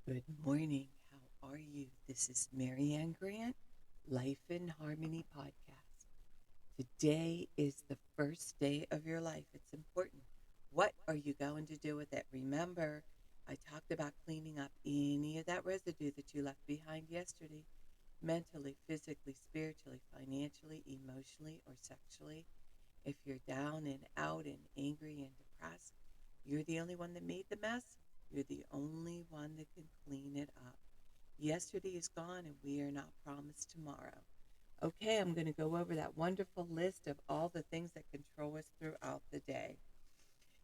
Good morning. How are you? This is Marianne Grant, Life in Harmony podcast. Today is the first day of your life. It's important. What are you going to do with it? Remember, I talked about cleaning up any of that residue that you left behind yesterday, mentally, physically, spiritually, financially, emotionally, or sexually. If you're down and out and angry and depressed, you're the only one that made the mess. You're the only one that can clean it up. Yesterday is gone and we are not promised tomorrow. Okay, I'm going to go over that wonderful list of all the things that control us throughout the day.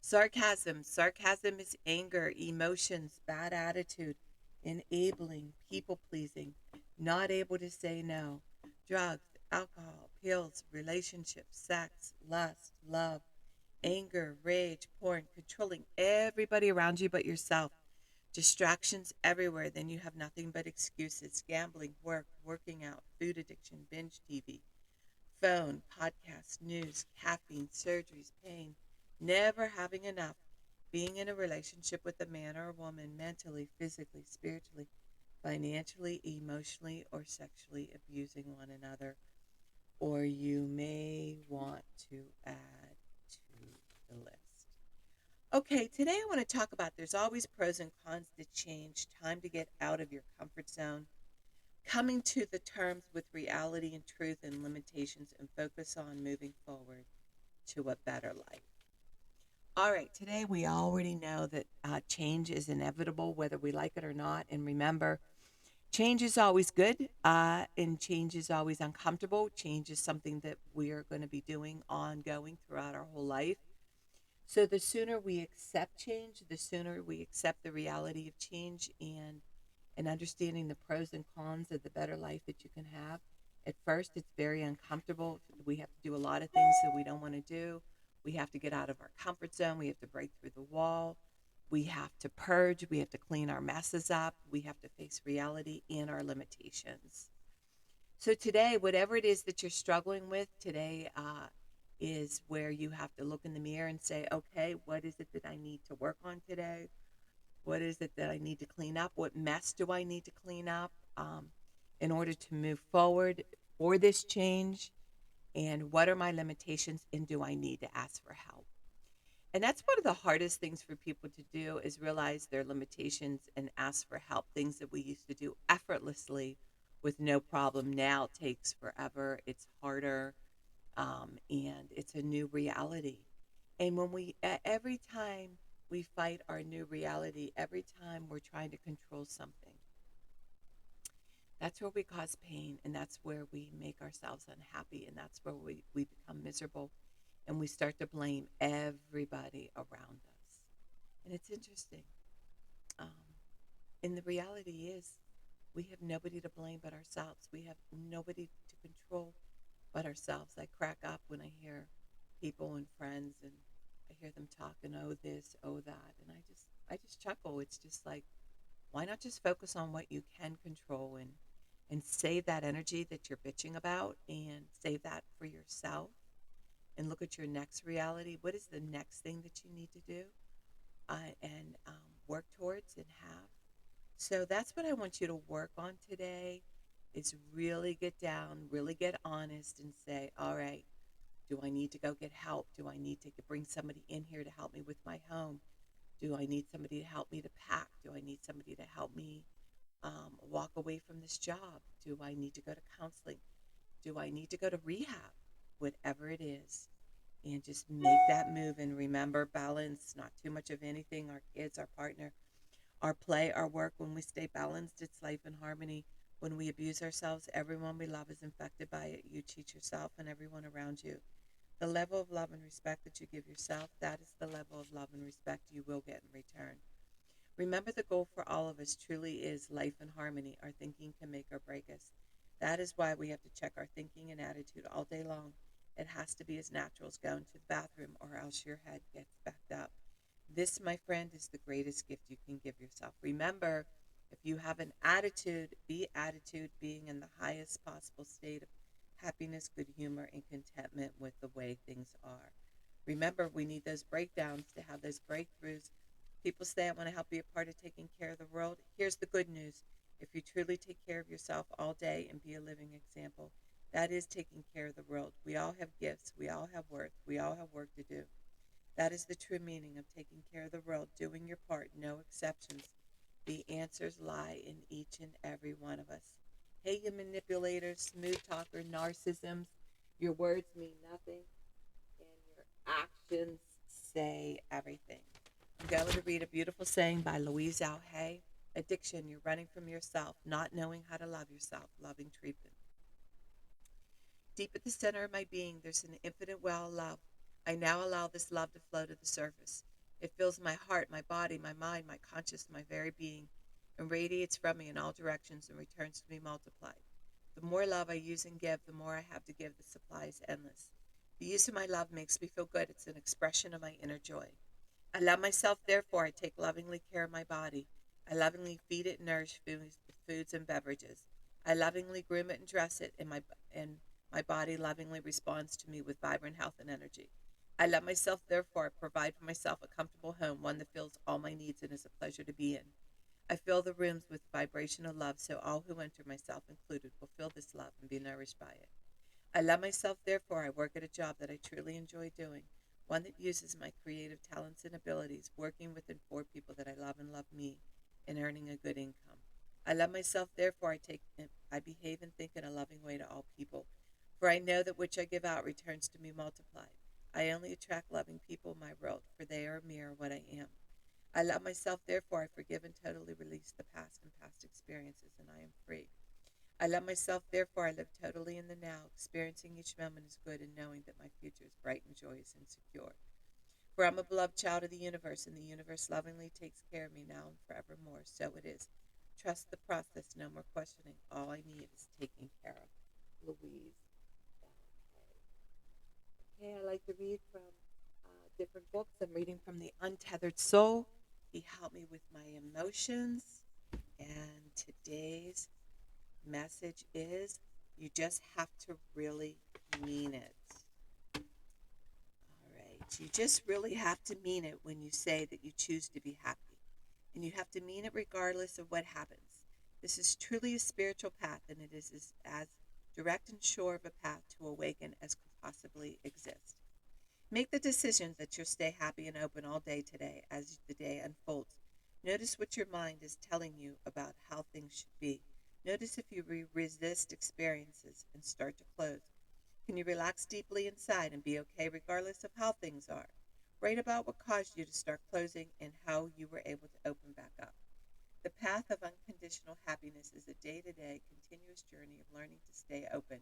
Sarcasm. Sarcasm is anger, emotions, bad attitude, enabling, people pleasing, not able to say no. Drugs, alcohol, pills, relationships, sex, lust, love, anger, rage, porn, controlling everybody around you but yourself. Distractions everywhere, then you have nothing but excuses. Gambling, work, working out, food addiction, binge TV, phone, podcasts, news, caffeine, surgeries, pain, never having enough, being in a relationship with a man or a woman, mentally, physically, spiritually, financially, emotionally, or sexually abusing one another. Or you may want to add to the list. Okay, today I want to talk about there's always pros and cons to change, time to get out of your comfort zone, coming to the terms with reality and truth and limitations, and focus on moving forward to a better life. All right, today we already know that change is inevitable, whether we like it or not. And remember, change is always good, and change is always uncomfortable. Change is something that we are going to be doing ongoing throughout our whole life. So the sooner we accept change, the sooner we accept the reality of change and understanding the pros and cons of the better life that you can have. At first, it's very uncomfortable. We have to do a lot of things that we don't want to do. We have to get out of our comfort zone. We have to break through the wall. We have to purge. We have to clean our messes up. We have to face reality and our limitations. So today, whatever it is that you're struggling with today, is where you have to look in the mirror and say, okay, what is it that I need to work on today? What is it that I need to clean up? What mess do I need to clean up in order to move forward for this change? And what are my limitations? And do I need to ask for help? And that's one of the hardest things for people to do is realize their limitations and ask for help. Things that we used to do effortlessly with no problem now takes forever. It's harder, and it's a new reality. And when every time we fight our new reality, every time we're trying to control something, that's where we cause pain, and that's where we make ourselves unhappy, and that's where we become miserable, and we start to blame everybody around us. And it's interesting. Um, and the reality is, we have nobody to blame but ourselves. We have nobody to control but ourselves. I crack up when I hear people and friends, and I hear them talking, oh this, oh that, and I just chuckle. It's just like, why not just focus on what you can control and save that energy that you're bitching about and save that for yourself and look at your next reality. What is the next thing that you need to do and work towards and have? So that's what I want you to work on today is really get down, really get honest and say, all right, do I need to go get help? Do I need to bring somebody in here to help me with my home? Do I need somebody to help me to pack? Do I need somebody to help me walk away from this job? Do I need to go to counseling? Do I need to go to rehab? Whatever it is. And just make that move and remember balance, not too much of anything. Our kids, our partner, our play, our work. When we stay balanced, it's life in harmony. When we abuse ourselves, everyone we love is infected by it. You cheat yourself and everyone around you. The level of love and respect that you give yourself, that is the level of love and respect you will get in return. Remember, the goal for all of us truly is life in harmony. Our thinking can make or break us. That is why we have to check our thinking and attitude all day long. It has to be as natural as going to the bathroom, or else your head gets backed up. This, my friend, is the greatest gift you can give yourself. Remember, if you have an attitude, be attitude being in the highest possible state of happiness, good humor, and contentment with the way things are. Remember, we need those breakdowns to have those breakthroughs People say, I want to help be a part of taking care of the world. Here's the good news. If you truly take care of yourself all day and be a living example, that is taking care of the world. We all have gifts. We all have worth. We all have work to do. That is the true meaning of taking care of the world, doing your part, no exceptions. The answers lie in each and every one of us. Hey, you manipulators, smooth talker, narcissisms, your words mean nothing, and your actions say everything. I'm going to read a beautiful saying by Louise Al Hay. Addiction, you're running from yourself, not knowing how to love yourself, loving treatment. Deep at the center of my being, there's an infinite well of love. I now allow this love to flow to the surface. It fills my heart, my body, my mind, my conscious, my very being, and radiates from me in all directions and returns to me multiplied. The more love I use and give, the more I have to give. The supply is endless. The use of my love makes me feel good. It's an expression of my inner joy. I love myself, therefore I take lovingly care of my body. I lovingly feed it and nourish foods and beverages. I lovingly groom it and dress it, and my body lovingly responds to me with vibrant health and energy. I love myself, therefore I provide for myself a comfortable home, one that fills all my needs and is a pleasure to be in. I fill the rooms with vibration of love, so all who enter, myself included, will feel this love and be nourished by it. I love myself, therefore I work at a job that I truly enjoy doing, one that uses my creative talents and abilities, working with and for people that I love and love me, and earning a good income. I love myself, therefore I behave and think in a loving way to all people, for I know that which I give out returns to me multiplied. I only attract loving people in my world, for they are a mirror of what I am. I love myself, therefore I forgive and totally release the past and past experiences, and I am free. I love myself, therefore I live totally in the now, experiencing each moment as good and knowing that my future is bright and joyous and secure. For I'm a beloved child of the universe, and the universe lovingly takes care of me now and forevermore. So it is. Trust the process, no more questioning. All I need is taking care of. Louise. Okay, I like to read from different books. I'm reading from The Untethered Soul. He helped me with my emotions. And today's message is you just have to really mean it. All right. You just really have to mean it when you say that you choose to be happy. And you have to mean it regardless of what happens. This is truly a spiritual path, and it is as direct and sure of a path to awaken as could possibly exist. Make the decisions that you'll stay happy and open all day today as the day unfolds. Notice what your mind is telling you about how things should be. Notice if you resist experiences and start to close. Can you relax deeply inside and be okay regardless of how things are? Write about what caused you to start closing and how you were able to open back up. The path of unconditional happiness is a day-to-day, continuous journey of learning to stay open.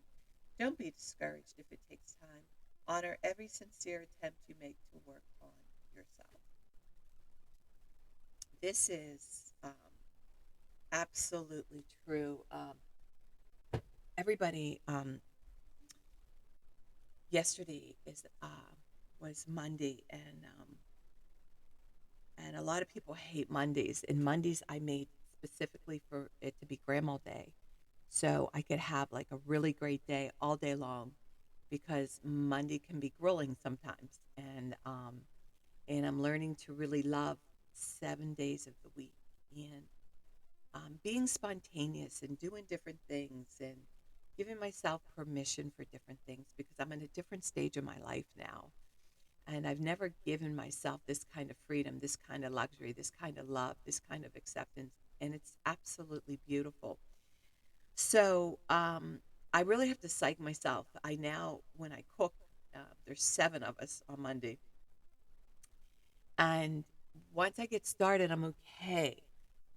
Don't be discouraged if it takes time. Honor every sincere attempt you make to work on yourself. This is absolutely true. Everybody, yesterday was Monday, and a lot of people hate Mondays. And Mondays I made specifically for it to be Grandma Day, so I could have like a really great day all day long, because Monday can be grueling sometimes, and I'm learning to really love 7 days of the week, and being spontaneous and doing different things and giving myself permission for different things, because I'm in a different stage of my life now. And I've never given myself this kind of freedom, this kind of luxury, this kind of love, this kind of acceptance. And it's absolutely beautiful. So I really have to psych myself. I now, when I cook, there's 7 of us on Monday. And once I get started, I'm okay.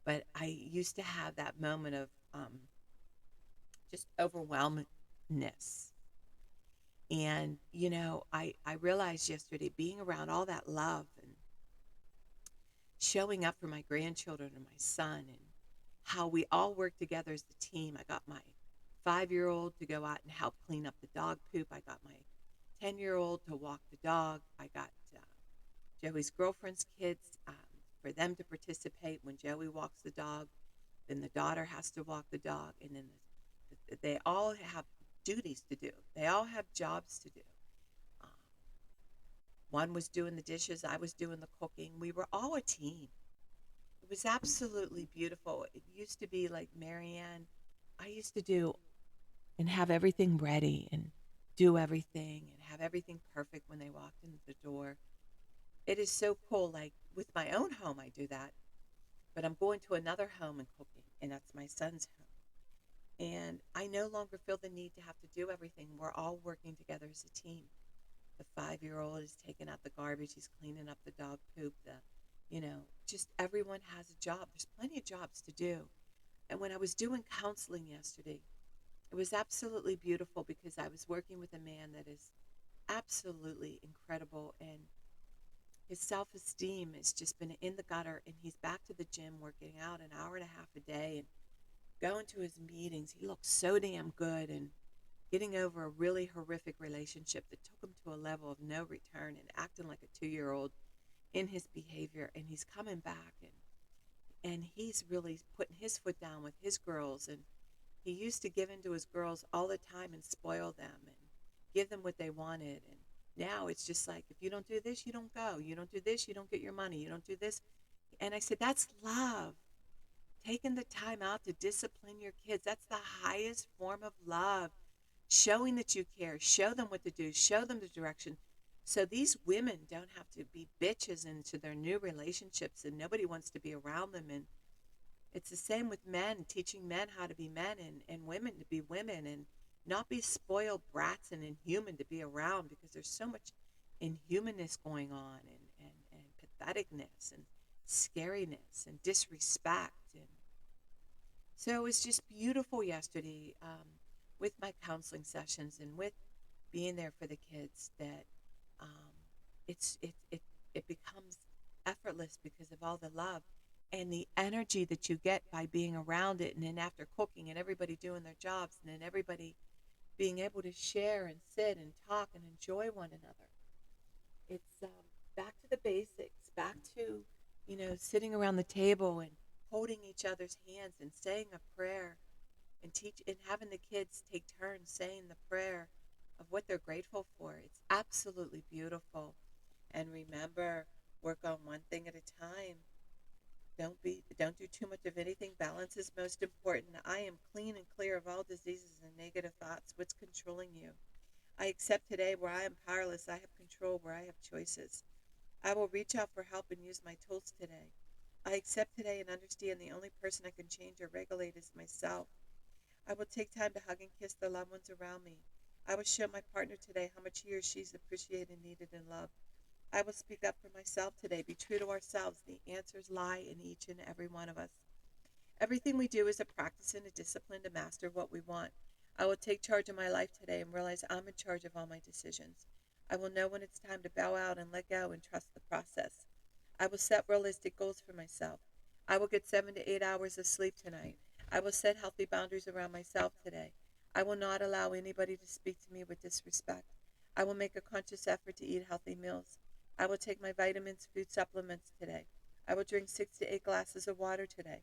But I used to have that moment of just overwhelmedness. And, I realized yesterday, being around all that love and showing up for my grandchildren and my son, and how we all work together as the team. I got my 5-year-old to go out and help clean up the dog poop. I got my 10-year-old to walk the dog. I got Joey's girlfriend's kids, for them to participate. When Joey walks the dog, then the daughter has to walk the dog, and then they all have duties to do. They all have jobs to do. Um, One was doing the dishes, I was doing the cooking. We were all a team. It was absolutely beautiful. It used to be like Marianne. I used to do and have everything ready and do everything and have everything perfect when they walked in the door. It is so cool. Like with my own home, I do that, but I'm going to another home and cooking, and that's my son's home. And I no longer feel the need to have to do everything. We're all working together as a team. The 5-year-old is taking out the garbage, he's cleaning up the dog poop, just everyone has a job. There's plenty of jobs to do. And when I was doing counseling yesterday, it was absolutely beautiful because I was working with a man that is absolutely incredible, and his self-esteem has just been in the gutter, and he's back to the gym working out an hour and a half a day and going to his meetings. He looks so damn good and getting over a really horrific relationship that took him to a level of no return and acting like a 2-year-old in his behavior. And he's coming back, and he's really putting his foot down with his girls. And he used to give in to his girls all the time and spoil them and give them what they wanted. And now it's just like, if you don't do this, you don't go. You don't do this, you don't get your money. You don't do this. And I said, that's love. Taking the time out to discipline your kids. That's the highest form of love. Showing that you care. Show them what to do. Show them the direction. So these women don't have to be bitches into their new relationships, and nobody wants to be around them. And it's the same with men, teaching men how to be men, and women to be women, and not be spoiled brats and inhuman to be around, because there's so much inhumanness going on, and patheticness and scariness and disrespect. And so it was just beautiful yesterday, with my counseling sessions and with being there for the kids, that um, it becomes effortless because of all the love and the energy that you get by being around it. And then after cooking and everybody doing their jobs, and then everybody being able to share and sit and talk and enjoy one another. It's back to the basics, back to, sitting around the table and holding each other's hands and saying a prayer, and teach and having the kids take turns saying the prayer of what they're grateful for. It's absolutely beautiful. And remember, work on one thing at a time. Don't do too much of anything. Balance is most important. I am clean and clear of all diseases and negative thoughts. What's controlling you? I accept today where I am powerless. I have control where I have choices. I will reach out for help and use my tools today. I accept today and understand the only person I can change or regulate is myself. I will take time to hug and kiss the loved ones around me. I will show my partner today how much he or she is appreciated, needed, and loved. I will speak up for myself today. Be true to ourselves. The answers lie in each and every one of us. Everything we do is a practice and a discipline to master what we want. I will take charge of my life today and realize I'm in charge of all my decisions. I will know when it's time to bow out and let go and trust the process. I will set realistic goals for myself. I will get 7 to 8 hours of sleep tonight. I will set healthy boundaries around myself today. I will not allow anybody to speak to me with disrespect. I will make a conscious effort to eat healthy meals. I will take my vitamins, food supplements today. I will drink 6 to 8 glasses of water today.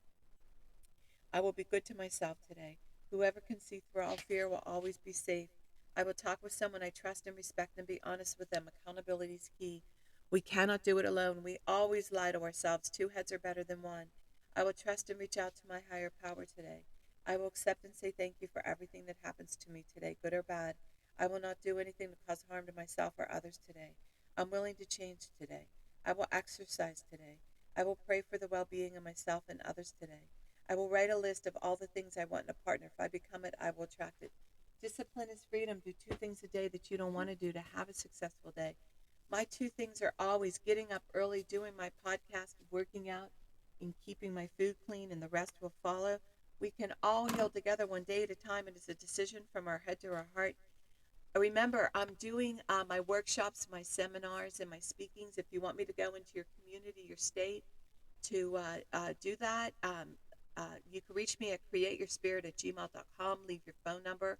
I will be good to myself today. Whoever can see through all fear will always be safe. I will talk with someone I trust and respect and be honest with them. Accountability is key. We cannot do it alone. We always lie to ourselves. Two heads are better than one. I will trust and reach out to my higher power today. I will accept and say thank you for everything that happens to me today, good or bad. I will not do anything to cause harm to myself or others today. I'm willing to change today. I will exercise today. I will pray for the well-being of myself and others today. I will write a list of all the things I want in a partner. If I become it, I will attract it. Discipline is freedom. Do 2 things a day that you don't want to do to have a successful day. My 2 things are always getting up early, doing my podcast, working out, and keeping my food clean, and the rest will follow. We can all heal together one day at a time. It is a decision from our head to our heart. Remember, I'm doing my workshops, my seminars, and my speakings. If you want me to go into your community, your state, to do that, you can reach me at createyourspirit@gmail.com. Leave your phone number.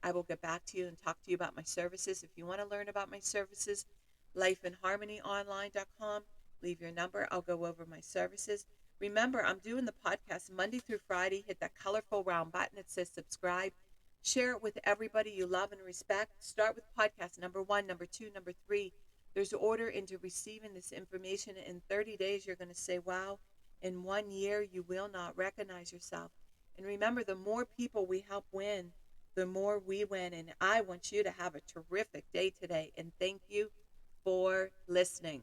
I will get back to you and talk to you about my services. If you want to learn about my services, lifeinharmonyonline.com. Leave your number. I'll go over my services. Remember, I'm doing the podcast Monday through Friday. Hit that colorful round button that says subscribe. Share it with everybody you love and respect. Start with podcast number 1, number 2, number 3. There's order into receiving this information. In 30 days, you're going to say, wow. In 1 year, you will not recognize yourself. And remember, the more people we help win, the more we win. And I want you to have a terrific day today. And thank you for listening.